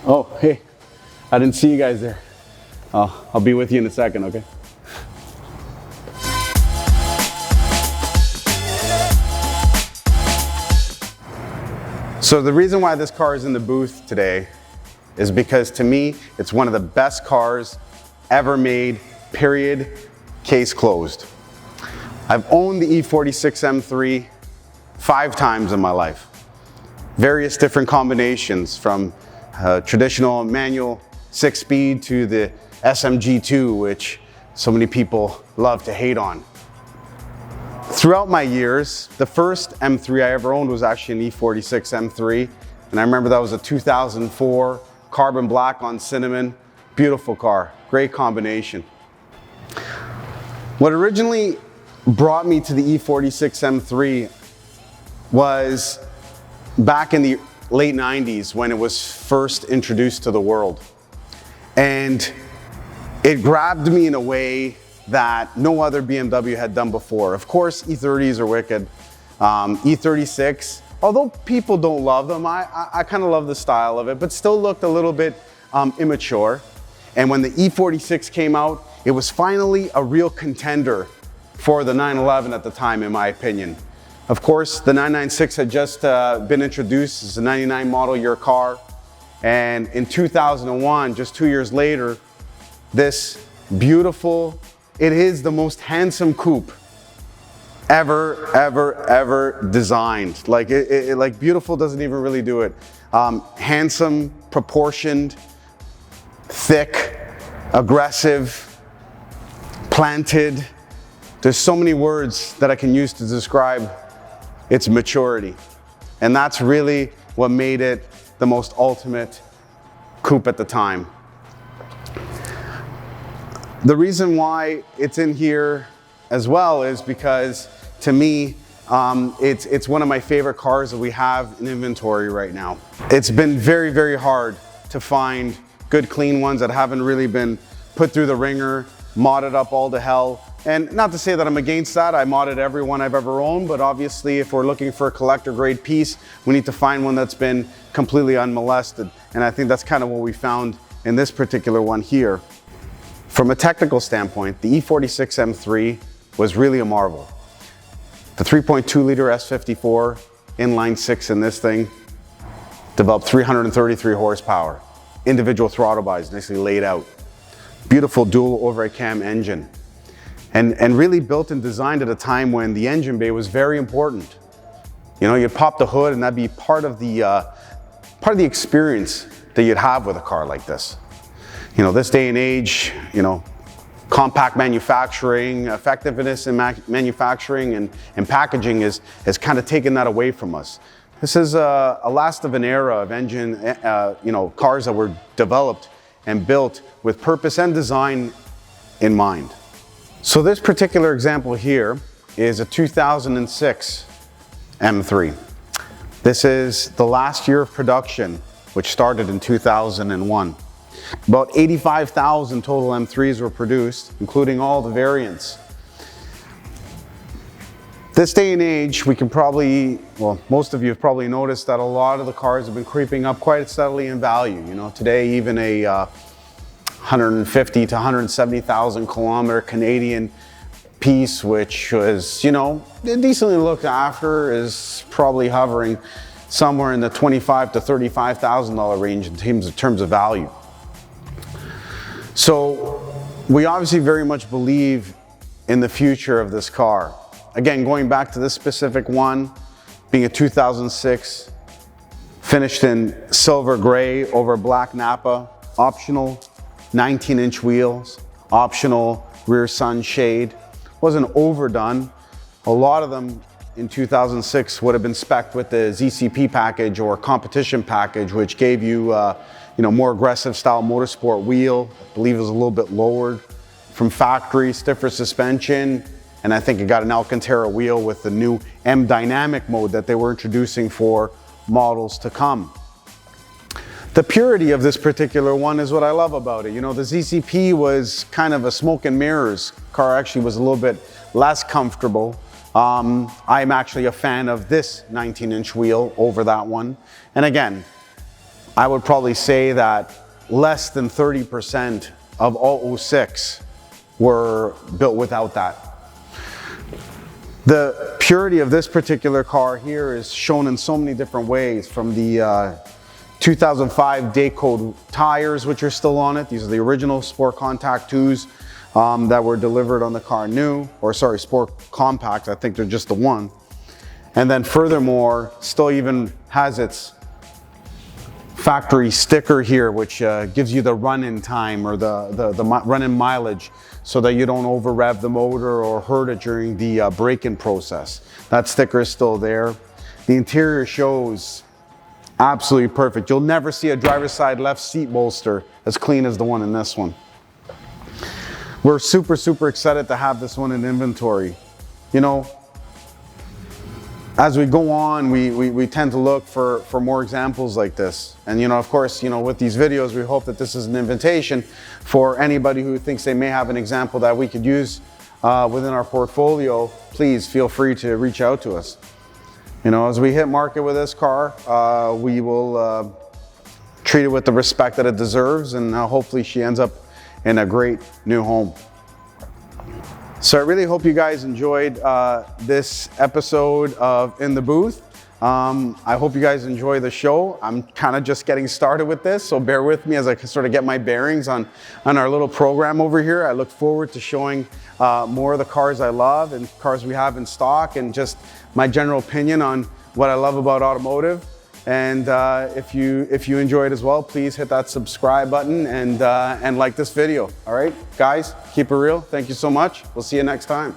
Oh, hey, I didn't see you guys there. I'll be with you in a second, okay? So the reason why this car is in the booth today is because to me, it's one of the best cars ever made, period, case closed. I've owned the E46 M3 5 times in my life. Various different combinations from traditional manual 6-speed to the SMG2, which so many people love to hate on. Throughout my years, the first M3 I ever owned was actually an E46 M3. And I remember that was a 2004 carbon black on cinnamon. Beautiful car, great combination. What originally brought me to the E46 M3 was back in the late 90s when it was first introduced to the world. And it grabbed me in a way that no other BMW had done before. Of course, E30s are wicked. E36, although people don't love them, I kind of love the style of it, but still looked a little bit immature. And when the E46 came out, it was finally a real contender for the 911 at the time, in my opinion. Of course, the 996 had just been introduced as a 99 model year car. And in 2001, just 2 years later, this beautiful, it is the most handsome coupe ever designed. Like, like beautiful doesn't even really do it. Handsome, proportioned, thick, aggressive, planted. There's so many words that I can use to describe its maturity. And that's really what made it the most ultimate coupe at the time. The reason why it's in here as well is because, to me, it's one of my favorite cars that we have in inventory right now. It's been very hard to find good, clean ones that haven't really been put through the ringer, modded up all to hell. And not to say that I'm against that, I modded every one I've ever owned, but obviously if we're looking for a collector grade piece, we need to find one that's been completely unmolested. And I think that's kind of what we found in this particular one here. From a technical standpoint, the E46 M3 was really a marvel. The 3.2 liter S54 inline 6 in this thing developed 333 horsepower. Individual throttle bodies nicely laid out. Beautiful dual overhead cam engine. And really built and designed at a time when the engine bay was very important. You know, you'd pop the hood and that'd be part of the experience that you'd have with a car like this. You know, this day and age, you know, compact manufacturing, effectiveness in manufacturing and packaging has kind of taken that away from us. This is a last of an era of engine, you know, cars that were developed and built with purpose and design in mind. So this particular example here is a 2006 M3. This is the last year of production, which started in 2001. About 85,000 total M3s were produced, including all the variants. This day and age, we can probably, well, most of you have probably noticed that a lot of the cars have been creeping up quite steadily in value. You know, today even a 150 to 170,000 kilometer Canadian piece, which was, you know, decently looked after, is probably hovering somewhere in the $25,000 to $35,000 range in terms of value. So we obviously very much believe in the future of this car. Again, going back to this specific one, being a 2006, finished in silver gray over black Napa, optional 19-inch wheels, optional rear sunshade. Wasn't overdone. A lot of them in 2006 would have been spec'd with the ZCP package or competition package, which gave you, you know, more aggressive style motorsport wheel. I believe it was a little bit lowered from factory, stiffer suspension, and I think it got an Alcantara wheel with the new M Dynamic mode that they were introducing for models to come. The purity of this particular one is what I love about it. You know, the ZCP was kind of a smoke and mirrors. Car actually was a little bit less comfortable. I'm actually a fan of this 19-inch wheel over that one. And again, I would probably say that less than 30% of all 06 were built without that. The purity of this particular car here is shown in so many different ways, from the 2005 day code tires, which are still on it. These are the original Sport Contact 2s that were delivered on the car new, or sorry, Sport Compact, I think they're just the one. And then furthermore, still even has its factory sticker here, which gives you the run-in time or the run-in mileage, so that you don't over rev the motor or hurt it during the break-in process. That sticker is still there. The interior shows absolutely perfect. You'll never see a driver's side left seat bolster as clean as the one in this one. We're super excited to have this one in inventory. You know, as we go on, we tend to look for more examples like this. And you know, of course, you know, with these videos, we hope that this is an invitation for anybody who thinks they may have an example that we could use within our portfolio. Please feel free to reach out to us. You know, as we hit market with this car, we will treat it with the respect that it deserves, and hopefully she ends up in a great new home. So I really hope you guys enjoyed this episode of In the Booth. I hope you guys enjoy the show. I'm kind of just getting started with this, so bear with me as I sort of get my bearings on our little program over here. I look forward to showing more of the cars I love and cars we have in stock, and just my general opinion on what I love about automotive. And if you enjoy it as well, please hit that subscribe button and like this video. All right, guys, keep it real. Thank you so much. We'll see you next time.